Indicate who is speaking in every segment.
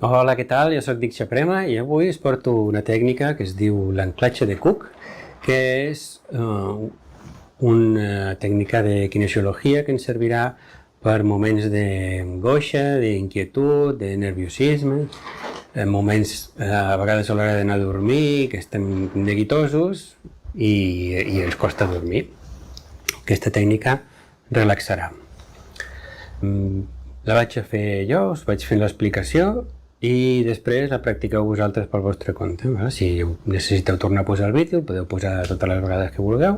Speaker 1: Hola, què tal? Jo soc Diksha Prema i avui us porto una tècnica que es diu l'anclatge de Cook, que és una tècnica de kinesiologia que ens servirà per moments d'angoixa, d'inquietud, de nerviosisme, moments a vegades a l'hora d'anar a dormir, que estem neguitosos i ens costa dormir. Aquesta tècnica relaxarà. La vaig a fer jo, us vaig fent l'explicació i després la practiqueu vosaltres pel vostre compte. Si necessiteu tornar a posar el vídeo, el podeu posar totes les vegades que vulgueu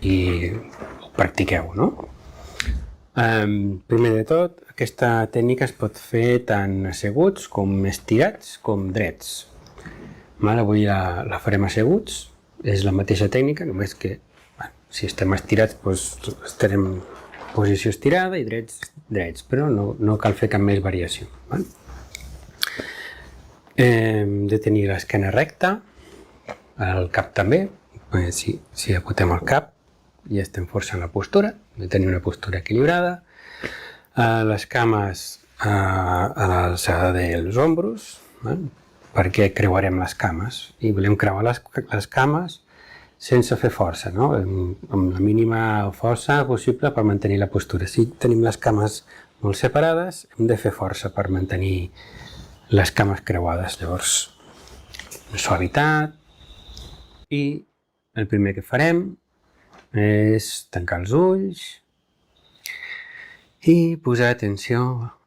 Speaker 1: i ho practiqueu, no? Primer de tot, aquesta tècnica es pot fer tant asseguts com estirats com drets. Avui la farem asseguts, és la mateixa tècnica, només que si estem estirats estarem en posició estirada i drets, però no cal fer cap més variació. Hem de tenir l'esquena recta, el cap també, si acotem el cap i estem forçant la postura, hem de tenir una postura equilibrada, les cames a l'alçada dels ombros, perquè creuarem les cames i volem creuar les cames sense fer força, amb la mínima força possible per mantenir la postura. Si tenim les cames molt separades, hem de fer força per mantenir les cames creuades. Llavors, suavitat, i el primer que farem és tancar els ulls i posar atenció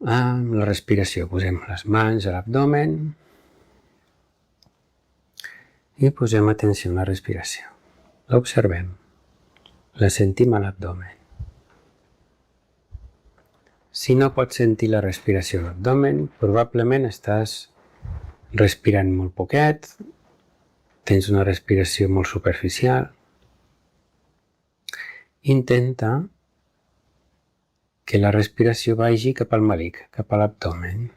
Speaker 1: amb la respiració. Posem les mans a l'abdomen i posem atenció a la respiració. L'observem, la sentim a l'abdomen. Si no pots sentir la respiració a l'abdomen, probablement estàs respirant molt poquet, tens una respiració molt superficial. Intenta que la respiració vagi cap al melic, cap a l'abdomen.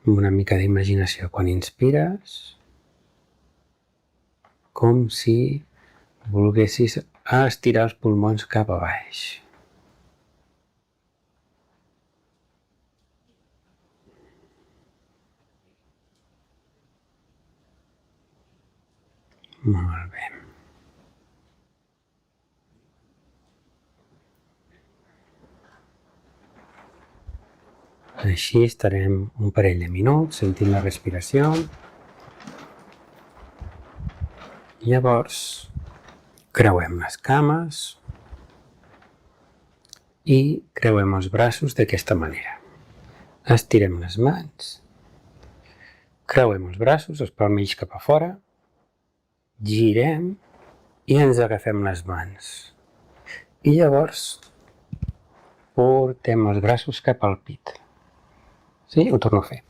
Speaker 1: Amb una mica d'imaginació. Quan inspires, com si volguessis estirar els pulmons cap a baix. Molt bé. Així estarem un parell de minuts sentint la respiració. Llavors, creuem les cames i creuem els braços d'aquesta manera. Estirem les mans, creuem els braços, els palmells cap a fora, girem i ens agafem les mans. I llavors portem els braços cap al pit. Sí? Ho torno a fer.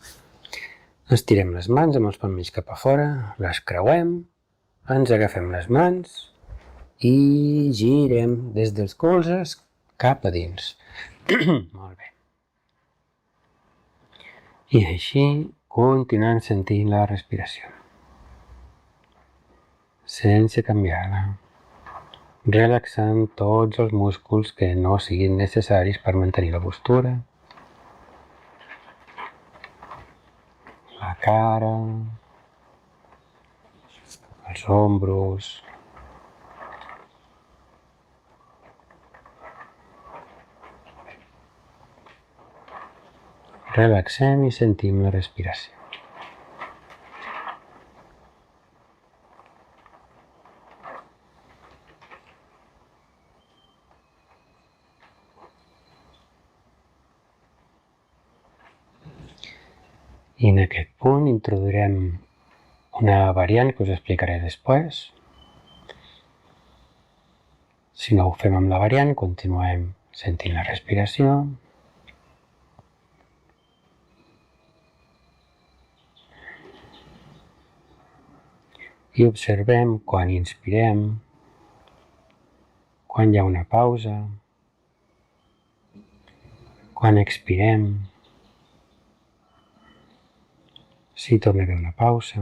Speaker 1: Estirem les mans amb els palmells cap a fora, les creuem, ens agafem les mans i girem des dels colzes cap a dins. Molt bé. I així continuem sentint la respiració. Sense canviar-la, relaxant tots els músculs que no siguin necessaris per mantenir la postura, la cara, els ombros, relaxem i sentim la respiració. I en aquest punt introduirem una variant que us explicaré després. Si no ho fem amb la variant, continuem sentint la respiració. I observem quan inspirem, quan hi ha una pausa, quan expirem, si torna a haver una pausa,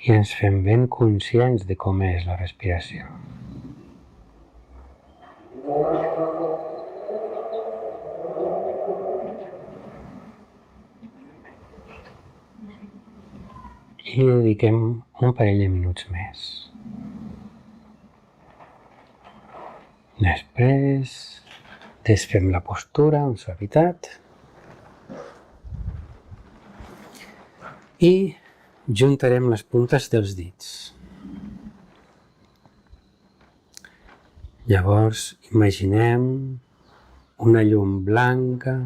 Speaker 1: i ens fem ben conscients de com és la respiració. i li dediquem un parell de minuts més. Després desfem la postura amb suavitat i juntarem les puntes dels dits. Llavors imaginem una llum blanca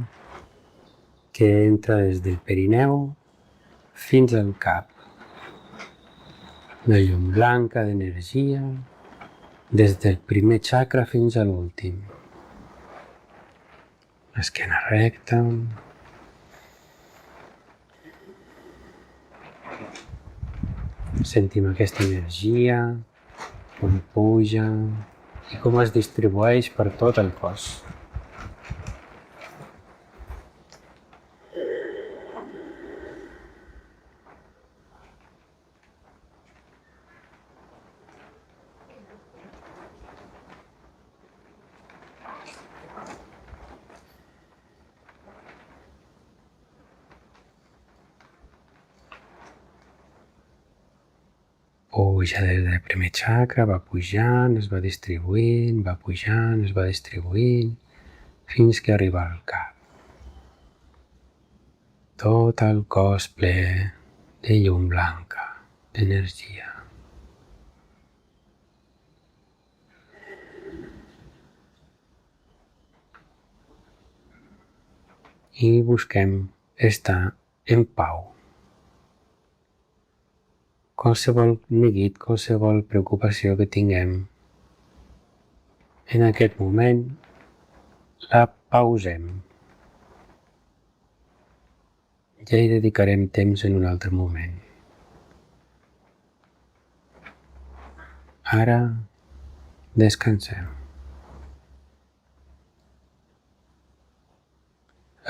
Speaker 1: que entra des del perineu fins al cap. Una llum blanca d'energia des del primer chakra fins a l'últim. Esquena recta. Sentim aquesta energia, com puja i com es distribueix per tot el cos. Puja des del primer chakra, va pujant, es va distribuint, va pujant, es va distribuint, fins que arriba al cap. Tot el cos ple de llum blanca, d'energia. I busquem estar en pau. Qualsevol neguit, qualsevol preocupació que tinguem, en aquest moment la pausem. Ja hi dedicarem temps en un altre moment. Ara descansem.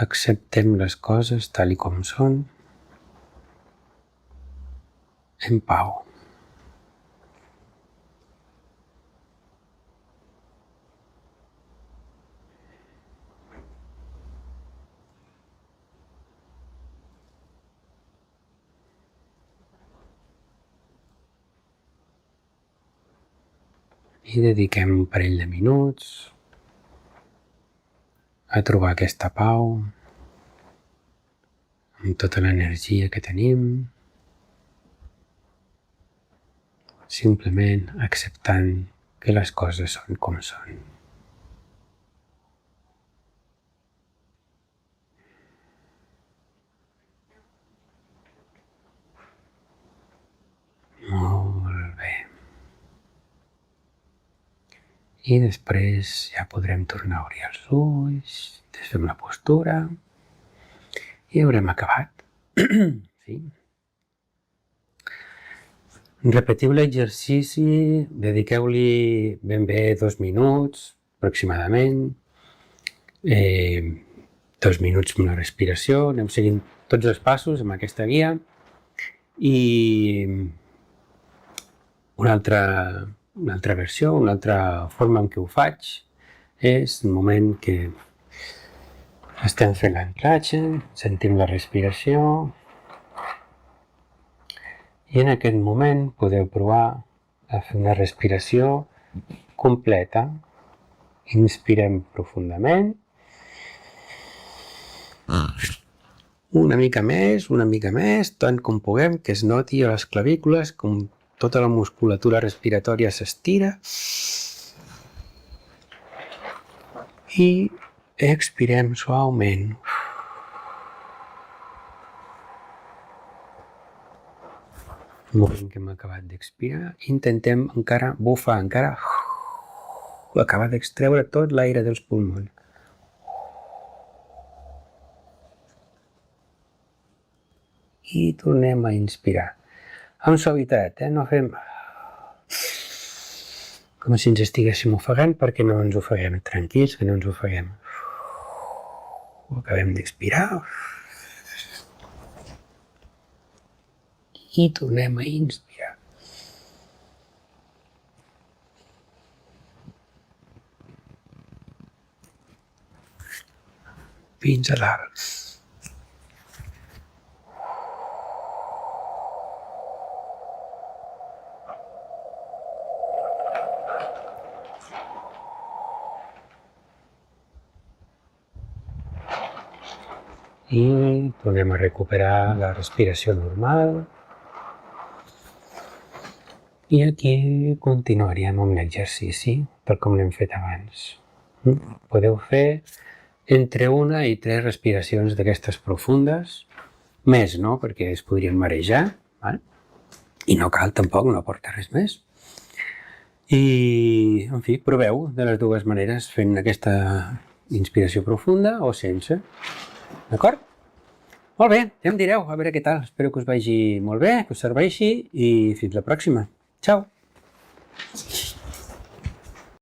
Speaker 1: Acceptem les coses tal i com són, en pau. I dediquem un parell de minuts a trobar aquesta pau amb tota l'energia que tenim, simplement acceptant que les coses són com són. Molt bé. I després ja podrem tornar a obrir els ulls, desfem la postura i haurem acabat. Sí. Repetiu l'exercici, dediqueu-li ben bé 2 minuts, aproximadament. 2 minuts amb la respiració, anem seguint tots els passos amb aquesta guia. I una altra versió, una altra forma en què ho faig, és el moment que estem fent l'anclatge, sentim la respiració, i en aquest moment podeu provar a fer una respiració completa. Inspirem profundament. Una mica més, tant com puguem, que es noti a les clavícules com tota la musculatura respiratòria s'estira. I expirem suaument. El moment que hem acabat d'expirar, intentem encara bufar, acabar d'extreure tot l'aire dels pulmons. I tornem a inspirar. Amb suavitat, no fem com si ens estiguéssim ofegant, perquè no ens ofeguem. Tranquils, que no ens ofeguem. Acabem d'expirar. I tornem a inspirar. Fins a dalt. I tornem a recuperar la respiració normal. I aquí continuaríem amb l'exercici, tal com l'hem fet abans. Podeu fer entre 1 i 3 respiracions d'aquestes profundes, més no, perquè es podrien marejar, val? I no cal tampoc, no aporta res més. I, en fi, proveu de les dues maneres, fent aquesta inspiració profunda o sense. D'acord? Molt bé, ja em direu, a veure què tal. Espero que us vagi molt bé, que us serveixi i fins la pròxima. Ciao!